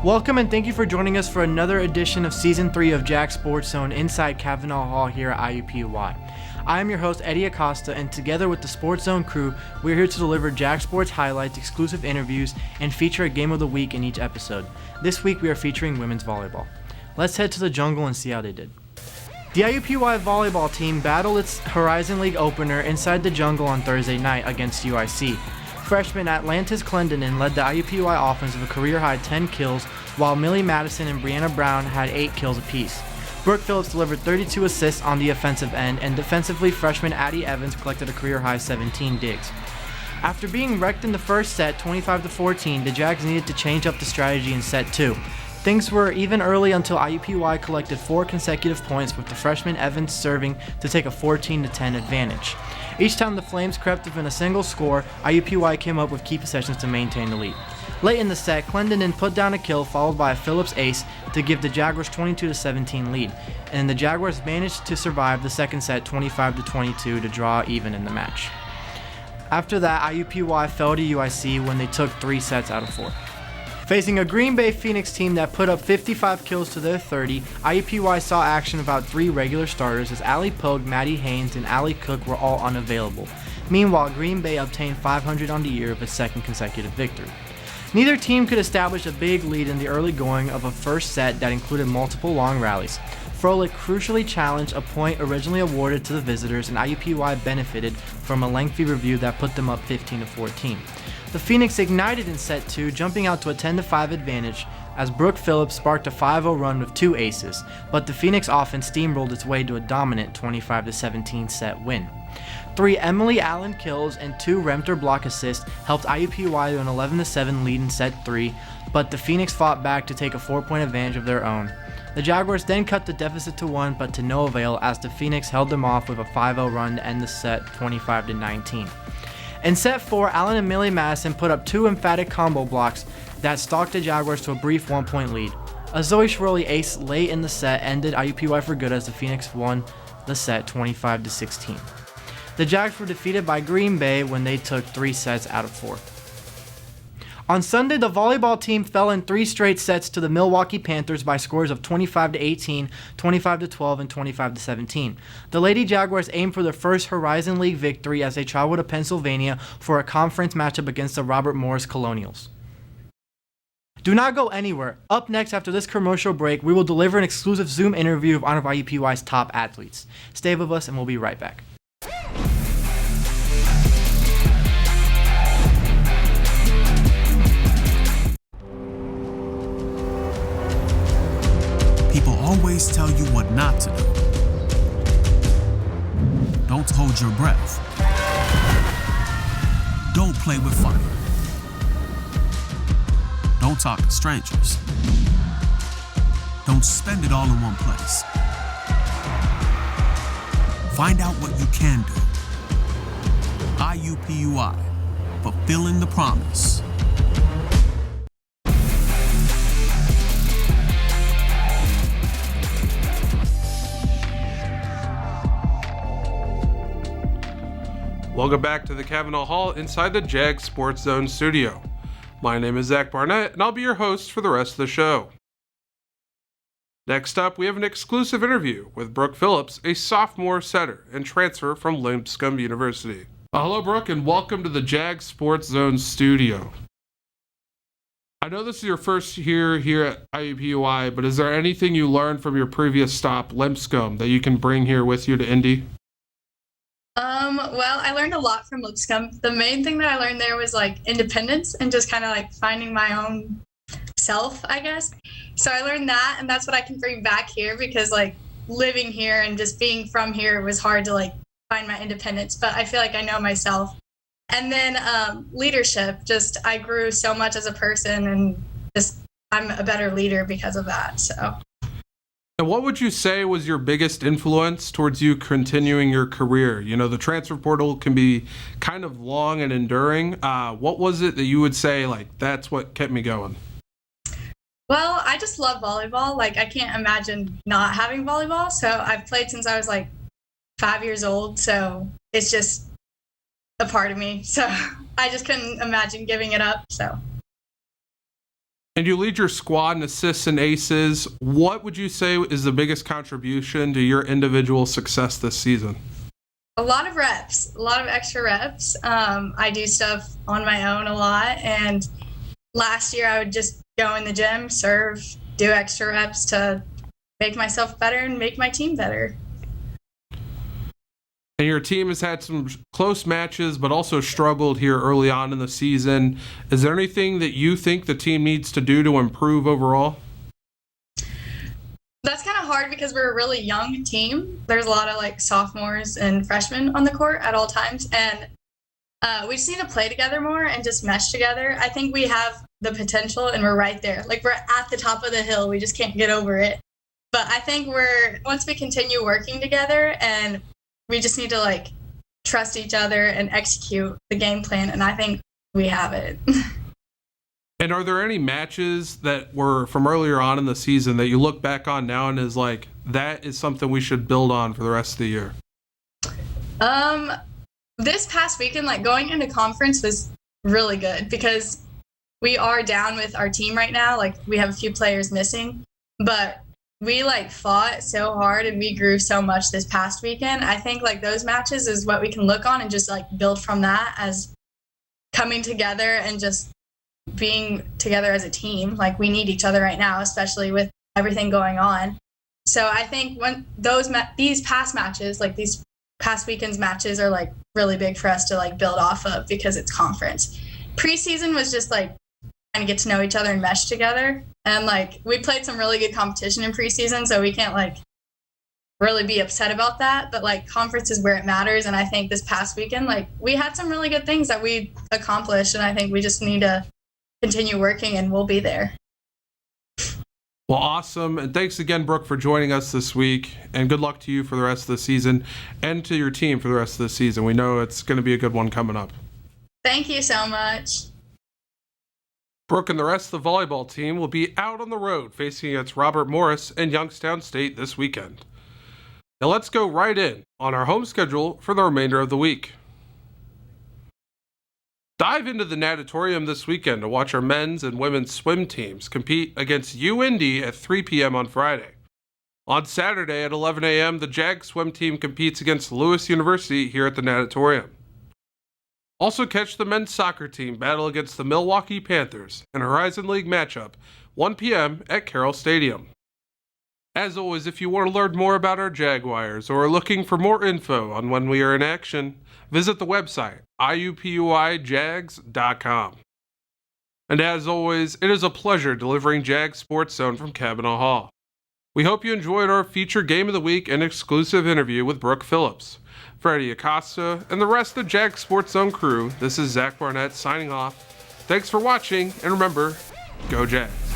Welcome and thank you for joining us for another edition of Season 3 of Jag Sports Zone inside Cavanaugh Hall here at IUPUI. I am your host, Eddie Acosta, and together with the Sports Zone crew, we're here to deliver Jag Sports highlights, exclusive interviews, and feature a game of the week in each episode. This week we are featuring women's volleyball. Let's head to the jungle and see how they did. The IUPUI volleyball team battled its Horizon League opener inside the jungle on Thursday night against UIC. Freshman Atlantis Clendenin led the IUPUI offense with a career-high 10 kills, while Millie Madison and Brianna Brown had 8 kills apiece. Brooke Phillips delivered 32 assists on the offensive end, and defensively, freshman Addie Evans collected a career-high 17 digs. After being wrecked in the first set, 25-14, the Jags needed to change up the strategy in set 2. Things were even early until IUPUI collected 4 consecutive points, with the freshman Evans serving to take a 14-10 advantage. Each time the Flames crept within a single score, IUPUI came up with key possessions to maintain the lead. Late in the set, Clendenin put down a kill followed by a Phillips ace to give the Jaguars 22-17 lead, and the Jaguars managed to survive the second set 25-22 to draw even in the match. After that, IUPUI fell to UIC when they took 3 sets out of 4. Facing a GreenBay Phoenix team that put up 55 kills to their 30, IUPUI saw action about 3 regular starters as Allie Pogue, Maddie Haynes, and Allie Cook were all unavailable. Meanwhile, GreenBay obtained 500 on the year of its second consecutive victory. Neither team could establish a big lead in the early going of a first set that included multiple long rallies. Froelich crucially challenged a point originally awarded to the visitors, and IUPUI benefited from a lengthy review that put them up 15-14. The Phoenix ignited in set 2, jumping out to a 10-5 advantage as Brooke Phillips sparked a 5-0 run with 2 aces, but the Phoenix offense steamrolled its way to a dominant 25-17 set win. 3 Emily Allen kills and 2 Remter block assists helped IUPUI to an 11-7 lead in set 3, but the Phoenix fought back to take a 4-point advantage of their own. The Jaguars then cut the deficit to 1, but to no avail as the Phoenix held them off with a 5-0 run to end the set 25-19. In set 4, Allen and Millie Madison put up 2 emphatic combo blocks that stalked the Jaguars to a brief 1-point lead. A Zoe Schwerle ace late in the set ended IUPUI for good as the Phoenix won the set 25-16. The Jags were defeated by GreenBay when they took 3 sets out of 4. On Sunday, the volleyball team fell in 3 straight sets to the Milwaukee Panthers by scores of 25-18, 25-12, and 25-17. The Lady Jaguars aimed for their first Horizon League victory as they traveled to Pennsylvania for a conference matchup against the Robert Morris Colonials. Do not go anywhere. Up next after this commercial break, we will deliver an exclusive Zoom interview of one of IUPUI's top athletes. Stay with us and we'll be right back. People always tell you what not to do. Don't hold your breath. Don't play with fire. Don't talk to strangers. Don't spend it all in one place. Find out what you can do. IUPUI, fulfilling the promise. Welcome back to the Cavanaugh Hall inside the Jag Sports Zone studio. My name is Zach Barnett, and I'll be your host for the rest of the show. Next up, we have an exclusive interview with Brooke Phillips, a sophomore setter and transfer from Lipscomb University. Hello, Brooke, and welcome to the Jag Sports Zone studio. I know this is your first year here at IUPUI, but is there anything you learned from your previous stop, Lipscomb, that you can bring here with you to Indy? Well, I learned a lot from Lipscomb. The main thing that I learned there was like independence and just kind of like finding my own self, I guess. So I learned that, and that's what I can bring back here because like living here and just being from here was hard to like find my independence, but I feel like I know myself. And then leadership, just I grew so much as a person and just I'm a better leader because of that. So. And what would you say was your biggest influence towards you continuing your career? You know, the transfer portal can be kind of long and enduring. What was it that you would say, like, that's what kept me going? Well, I just love volleyball. Like, I can't imagine not having volleyball. So I've played since I was like 5 years old. So it's just a part of me. So I just couldn't imagine giving it up. So. And you lead your squad in assists and aces. What would you say is the biggest contribution to your individual success this season? A lot of reps, a lot of extra reps. I do stuff on my own a lot. And last year I would just go in the gym, serve, do extra reps to make myself better and make my team better. And your team has had some close matches, but also struggled here early on in the season. Is there anything that you think the team needs to do to improve overall? That's kind of hard because we're a really young team. There's a lot of like sophomores and freshmen on the court at all times. And we just need to play together more and just mesh together. I think we have the potential and we're right there. Like we're at the top of the hill. We just can't get over it. But I think once we continue working together and we just need to like trust each other and execute the game plan. And I think we have it. And are there any matches that were from earlier on in the season that you look back on now and is like, that is something we should build on for the rest of the year? This past weekend, like going into conference was really good because we are down with our team right now. Like we have a few players missing, but we like fought so hard and we grew so much this past weekend. I think like those matches is what we can look on and just like build from that as coming together and just being together as a team. Like we need each other right now, especially with everything going on. So I think when these past matches, like these past weekend's matches are like really big for us to like build off of because it's conference. Preseason was just like trying to get to know each other and mesh together. And like we played some really good competition in preseason, so we can't like really be upset about that. But like conference is where it matters. And I think this past weekend, like we had some really good things that we accomplished. And I think we just need to continue working and we'll be there. Well, awesome. And thanks again, Brooke, for joining us this week. And good luck to you for the rest of the season and to your team for the rest of the season. We know it's going to be a good one coming up. Thank you so much. Brooke and the rest of the volleyball team will be out on the road facing against Robert Morris and Youngstown State this weekend. Now let's go right in on our home schedule for the remainder of the week. Dive into the natatorium this weekend to watch our men's and women's swim teams compete against UIndy at 3 p.m. on Friday. On Saturday at 11 a.m., the Jag swim team competes against Lewis University here at the natatorium. Also catch the men's soccer team battle against the Milwaukee Panthers in a Horizon League matchup, 1 p.m. at Carroll Stadium. As always, if you want to learn more about our Jaguars or are looking for more info on when we are in action, visit the website, iupuijags.com. And as always, it is a pleasure delivering Jag Sports Zone from Kavanaugh Hall. We hope you enjoyed our feature game of the week and exclusive interview with Brooke Phillips. For Eddie Acosta and the rest of the Jag Sports Zone crew, this is Zach Barnett signing off. Thanks for watching, and remember, go Jags.